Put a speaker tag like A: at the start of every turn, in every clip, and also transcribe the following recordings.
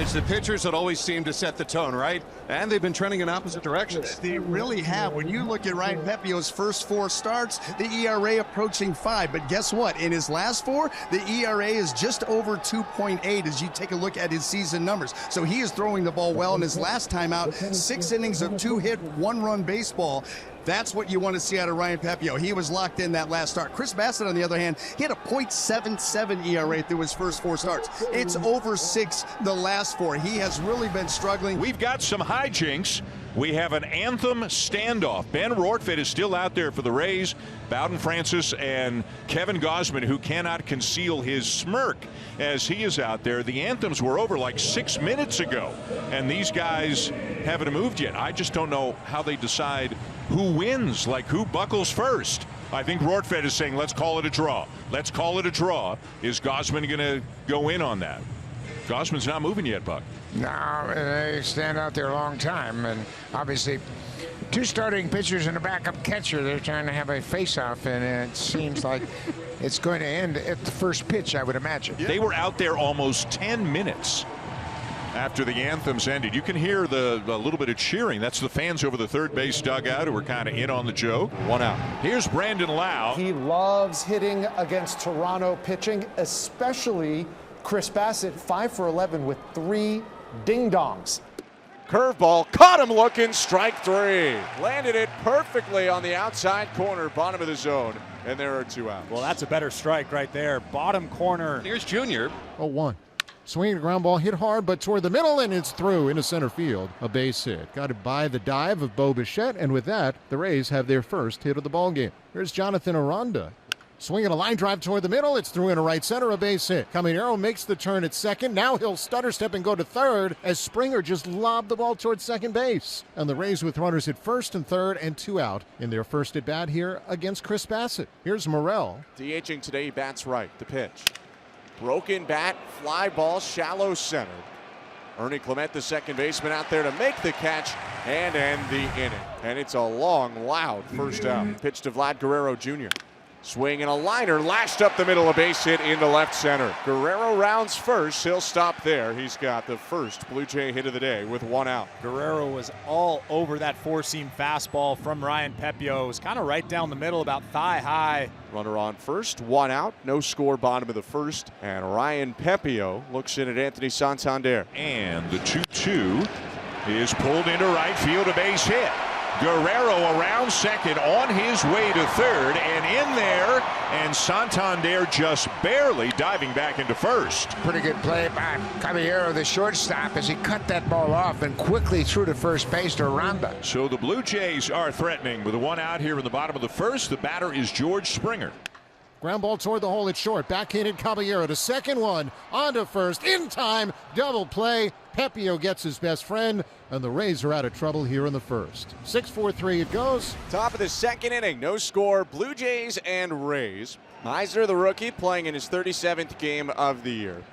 A: It's the pitchers that always seem to set the tone, right? And they've been trending in opposite directions.
B: They really have. When you look at Ryan Pepiot's first 4 starts, the ERA approaching 5. But guess what? In his last 4, the ERA is just over 2.8 as you take a look at his season numbers. So he is throwing the ball well. In his last time out, 6 innings of 2-hit, 1-run baseball. That's what you want to see out of Ryan Pepiot. He was locked in that last start. Chris Bassitt, on the other hand, he had a .77 ERA through his first 4 starts. It's over 6 the last 4. He has really been struggling.
C: We've got some hijinks. We have an anthem standoff. Ben Rortvedt is still out there for the Rays. Bowden Francis and Kevin Gausman, who cannot conceal his smirk as he is out there. The anthems were over like 6 minutes ago, and these guys haven't moved yet. I just don't know how they decide who wins, like who buckles first. I think Rortvedt is saying, let's call it a draw. Let's call it a draw. Is Gausman going to go in on that? Gausman's not moving yet, Buck.
D: No, they stand out there a long time, and obviously 2 starting pitchers and a backup catcher. They're trying to have a face-off, and it seems like it's going to end at the first pitch, I would imagine.
C: They were out there almost 10 minutes after the anthems ended. You can hear a little bit of cheering. That's the fans over the third base dugout who are kind of in on the joke. 1 out. Here's Brandon Lau.
E: He loves hitting against Toronto pitching, especially Chris Bassitt, 5 for 11 with 3 ding-dongs.
F: Curveball, caught him looking, strike 3. Landed it perfectly on the outside corner, bottom of the zone, and there are 2 outs.
G: Well, that's a better strike right there. Bottom corner.
A: Here's Junior.
H: 0-1. Swinging a ground ball, hit hard, but toward the middle, and it's through into center field. A base hit. Got it by the dive of Bo Bichette, and with that, the Rays have their first hit of the ballgame. Here's Jonathan Aranda. Swinging a line drive toward the middle. It's through into right center, a base hit. Caminero makes the turn at second. Now he'll stutter step and go to third as Springer just lobbed the ball towards second base. And the Rays with runners at first and third and 2 out in their first at bat here against Chris Bassitt. Here's Morel.
F: DHing today, he bats right. The pitch. Broken bat, fly ball, shallow center. Ernie Clement, the second baseman, out there to make the catch and end the inning. And it's a long, loud first out. Pitch to Vlad Guerrero Jr. Swing and a liner lashed up the middle, a base hit into left center. Guerrero rounds first. He'll stop there. He's got the first Blue Jay hit of the day with 1 out.
G: Guerrero was all over that 4-seam fastball from Ryan Pepiot. It was kind of right down the middle, about thigh high.
F: Runner on first, 1 out, no score, bottom of the first. And Ryan Pepiot looks in at Anthony Santander.
C: And the 2-2 is pulled into right field, a base hit. Guerrero around second, on his way to third, and in there, and Santander just barely diving back into first.
D: Pretty good play by Caballero, the shortstop, as he cut that ball off and quickly threw to first base to Aranda.
C: So the Blue Jays are threatening with a 1 out here in the bottom of the first. The batter is George Springer.
H: Ground ball toward the hole at short. Backhanded Caballero to second, one on to first. In time, double play. Pepiot gets his best friend, and the Rays are out of trouble here in the first. 6-4-3 it goes.
F: Top of the second inning, no score, Blue Jays and Rays. Meisner, the rookie, playing in his 37th game of the year.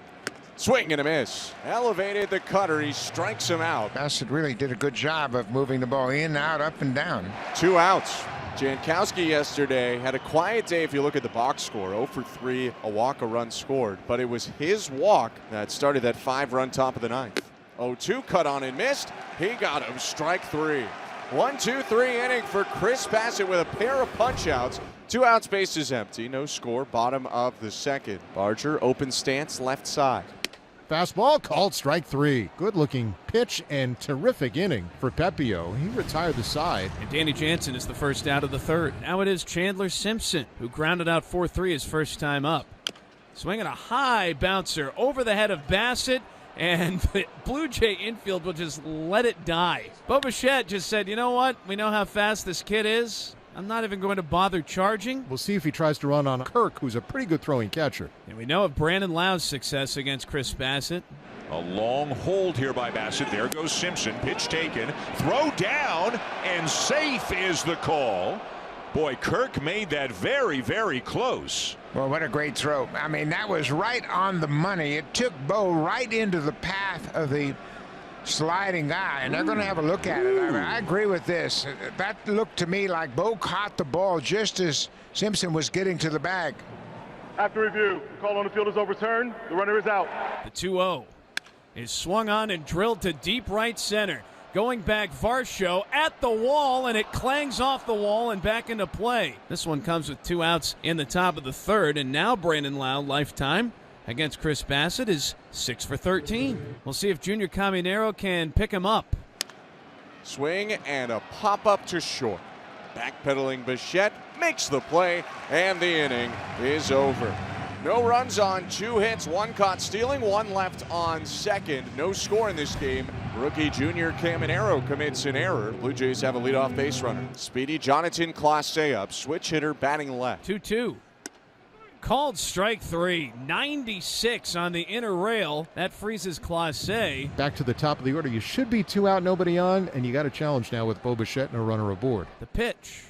F: Swing and a miss. Elevated the cutter, he strikes him out.
D: Bassitt really did a good job of moving the ball in, out, up, and down.
F: 2 outs. Jankowski yesterday had a quiet day if you look at the box score. 0 for 3, a walk, a run scored. But it was his walk that started that 5-run top of the ninth. 0-2 cut on and missed. He got him, strike 3. 1-2-3 inning for Chris Bassitt with a pair of punch-outs. 2 outs, bases empty, no score, bottom of the second. Barger, open stance, left side.
H: Fastball called strike 3. Good looking pitch and terrific inning for Pepiot. He retired the side.
I: And Danny Jansen is the first out of the third. Now it is Chandler Simpson, who grounded out 4-3 his first time up. Swinging a high bouncer over the head of Bassitt, and the Blue Jay infield will just let it die. Bo Bichette just said, you know what? We know how fast this kid is. I'm not even going to bother charging.
H: We'll see if he tries to run on Kirk, who's a pretty good throwing catcher.
I: And we know of Brandon Lau's success against Chris Bassitt.
C: A long hold here by Bassitt. There goes Simpson. Pitch taken. Throw down, and safe is the call. Boy, Kirk made that very, very close.
D: Well, what a great throw. I mean, that was right on the money. It took Bo right into the path of the sliding guy, and they're going to have a look at it. I mean, I agree with this. That looked to me like Bo caught the ball just as Simpson was getting to the bag.
J: After review, the call on the field is overturned. The runner is out.
I: The 2-0. is swung on and drilled to deep right center. Going back, Varsho at the wall, and it clangs off the wall and back into play. This one comes with 2 outs in the top of the third, and now Brandon Lau, lifetime against Chris Bassett, is 6 for 13. We'll see if Junior Caminero can pick him up.
F: Swing and a pop-up to short. Backpedaling Bichette makes the play, and the inning is over. No runs on 2 hits, 1 caught stealing, 1 left on second. No score in this game. Rookie Junior Caminero commits an error. Blue Jays have a leadoff base runner. Speedy Jonathan Clase up, switch hitter batting left.
I: 2-2. Called strike 3. 96 on the inner rail. That freezes Clase.
H: Back to the top of the order. You should be 2 out, nobody on, and you got a challenge now with Bo Bichette and a runner aboard.
I: The pitch.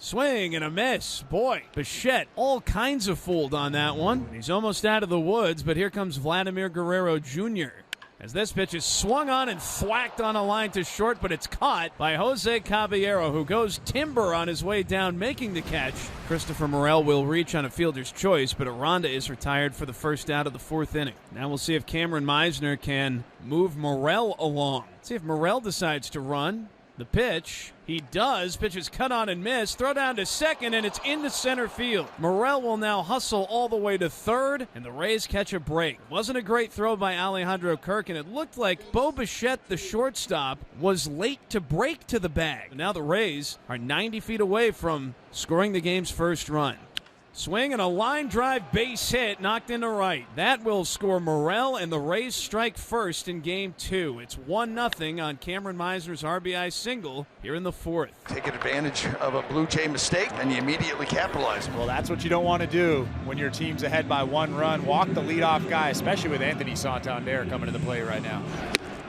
I: Swing and a miss. Boy, Bichette all kinds of fooled on that one. He's almost out of the woods, but here comes Vladimir Guerrero Jr. as this pitch is swung on and thwacked on a line to short, but it's caught by Jose Caballero, who goes timber on his way down, making the catch. Christopher Morel will reach on a fielder's choice, but Aranda is retired for the first out of the 4th inning. Now we'll see if Cameron Meisner can move Morel along. See if Morel decides to run. The pitch, he does. Pitch is cut on and missed. Throw down to second, and it's into center field. Morel will now hustle all the way to third, and the Rays catch a break. Wasn't a great throw by Alejandro Kirk, and it looked like Bo Bichette, the shortstop, was late to break to the bag. Now the Rays are 90 feet away from scoring the game's first run. Swing and a line drive base hit knocked into right. That will score Morel, and the Rays strike first in game 2. It's 1-0 on Cameron Meisner's RBI single here in the 4th.
B: Taking advantage of a Blue Jay mistake, and you immediately capitalize.
G: Well, that's what you don't want to do when your team's ahead by 1 run. Walk the leadoff guy, especially with Anthony Santander coming to the play right now.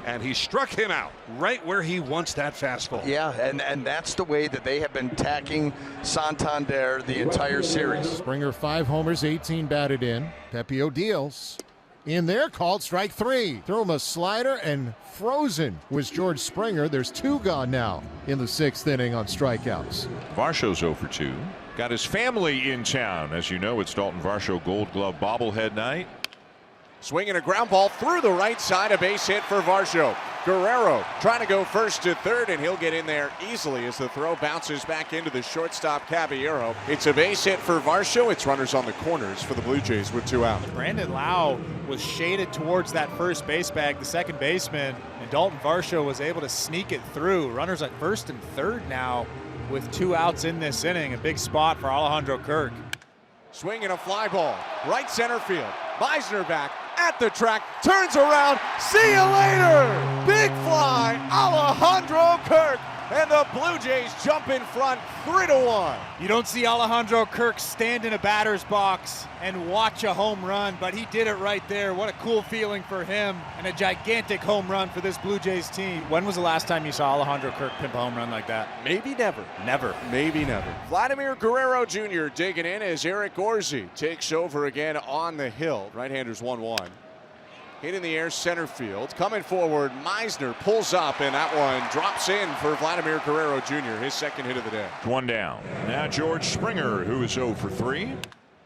A: And he struck him out right where he wants that fastball.
B: Yeah, and that's the way that they have been attacking Santander the entire series.
H: Springer 5 homers, 18 batted in. Pepio deals. In there, called strike 3. Threw him a slider, and frozen was George Springer. There's 2 gone now in the 6th inning on strikeouts.
C: Varsho's 0 for 2. Got his family in town. As you know, it's Dalton Varsho Gold Glove bobblehead night.
F: Swinging a ground ball through the right side, a base hit for Varsho. Guerrero trying to go first to third, and he'll get in there easily as the throw bounces back into the shortstop Caballero. It's a base hit for Varsho. It's runners on the corners for the Blue Jays with 2 out.
G: Brandon Lau was shaded towards that first base bag, the second baseman, and Dalton Varsho was able to sneak it through. Runners at first and third now with 2 outs in this inning. A big spot for Alejandro Kirk.
F: Swinging a fly ball, right center field. Meisner back at the track, turns around, see you later! Big fly, Alejandro Kirk, and the Blue Jays jump in front 3-1.
G: You don't see Alejandro Kirk stand in a batter's box and watch a home run, but he did it right there. What a cool feeling for him, and a gigantic home run for this Blue Jays team. When was the last time you saw Alejandro Kirk pimp a home run like that?
F: Maybe never.
G: Never.
F: Maybe never. Vladimir Guerrero Jr. digging in as Eric Orsi takes over again on the hill. Right-handers 1-1. Hit in the air, center field. Coming forward, Meisner pulls up, and that one drops in for Vladimir Guerrero Jr., his 2nd hit of the day.
C: 1 down. Now George Springer, who is 0 for 3.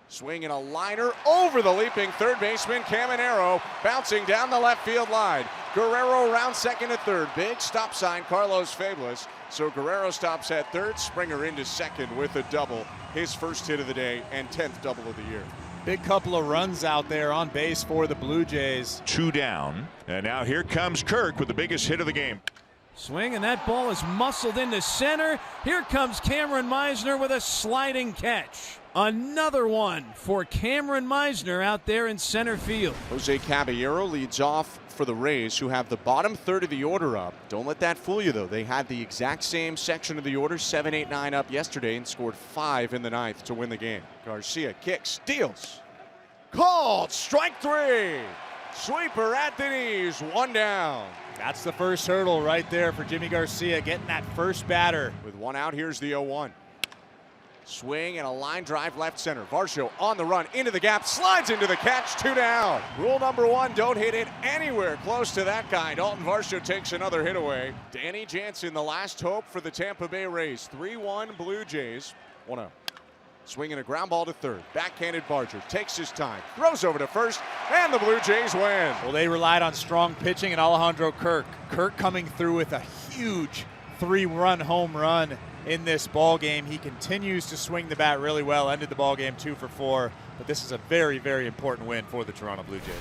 F: Swinging a liner over the leaping third baseman, Caminero, bouncing down the left field line. Guerrero round second to third. Big stop sign, Carlos Fabulous. So Guerrero stops at third, Springer into second with a double. His 1st hit of the day and 10th double of the year.
G: Big couple of runs out there on base for the Blue Jays.
C: 2 down. And now here comes Kirk with the biggest hit of the game.
I: Swing, and that ball is muscled into center. Here comes Cameron Meisner with a sliding catch. Another one for Cameron Meisner out there in center field.
F: Jose Caballero leads off for the Rays, who have the bottom third of the order up. Don't let that fool you, though. They had the exact same section of the order, 7, 8, 9 up yesterday, and scored 5 in the 9th to win the game. Garcia kicks, deals. Called strike 3. Sweeper at the knees, 1 down.
G: That's the first hurdle right there for Jimmy Garcia, getting that first batter.
F: With 1 out, here's the 0-1. Swing and a line drive left center. Varsho on the run into the gap, slides into the catch, 2 down. Rule number 1, don't hit it anywhere close to that guy. Dalton Varsho takes another hit away. Danny Jansen, the last hope for the Tampa Bay Rays. 3-1 Blue Jays. 1 out. Swinging a ground ball to third. Backhanded Barger takes his time, throws over to first, and the Blue Jays win.
G: Well, they relied on strong pitching and Alejandro Kirk. Kirk coming through with a huge 3-run home run in this ball game. He continues to swing the bat really well. Ended the ball game 2 for 4. But this is a very, very important win for the Toronto Blue Jays.